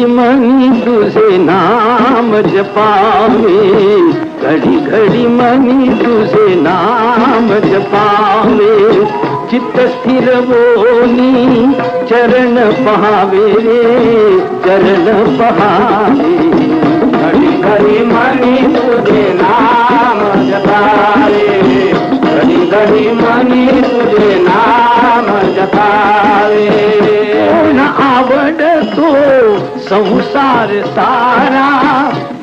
मनी तुझे नाम जपावे, घड़ी घड़ी मनी तुझे नाम जपावे, चित्त स्थिर बोनी चरण पहावे रे, चरण पहावे। घड़ी घड़ी मनी तुझे नाम जपावे, घड़ी घड़ी मनी तुझे नाम जपावे। न आवडतो संसार सारा,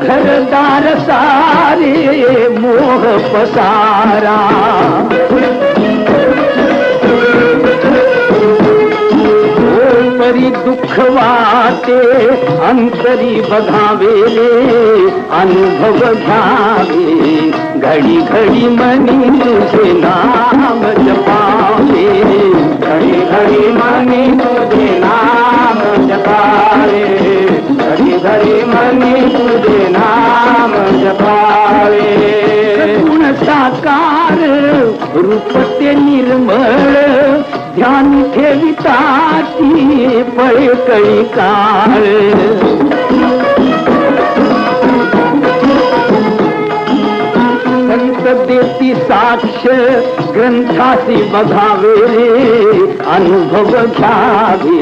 घरदार सारे मोह पसारा। परी दुःख वाटे अंतरी बघावे रे, अनुभव घ्यावे, घडी घडी मनी तुझे नाम जपावे, घड़ी घड़ी मनी तुझे नाम जपावे, घड़ी घड़ी मनी तुझे नाम जपावे। गुण साकार रूप ते निर्मळ, ध्यान ठेविताची पळे कळी काळ। संत देती साक्ष ग्रंथासी बघावे रे, अनुभव घ्यावे,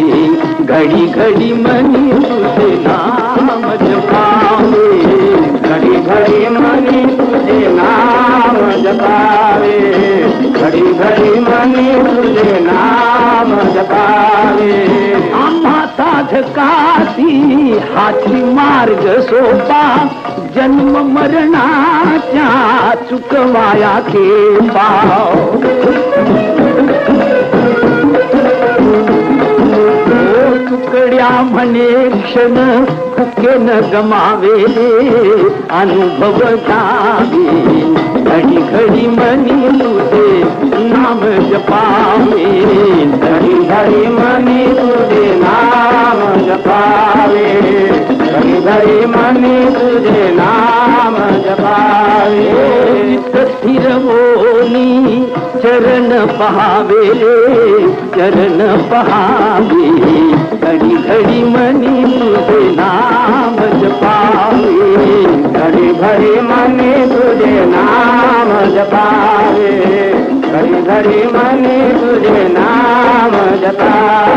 घडी घडी मनी तुझे नाम जपावे, घड़ी घड़ी मनी तुझे नाम जपावे, घड़ी घड़ी मनी तुझे नाम जपावे। आम्हा साधकासी हाची मार्ग सोपा, जन्म मरणाच्या चुकवाया खेपा। तुकड्या म्हणे क्षण फुके न गमावे रे, अनुभव घ्यावे, घडी घडी मनी तुझे नाम जपावे, घड़ी घड़ी मनी तुझे नाम जपावे, घड़ी घड़ी मनी तुझे नाम जपावे। चित्त स्थिर होनी चरण पहावे रे, चरण पहावे, घडी घडी मनी तुझे नाम जपावे, घड़ी घड़ी मनी तुझे नाम जपावे, घड़ी घड़ी मनी तुझे नाम जपावे।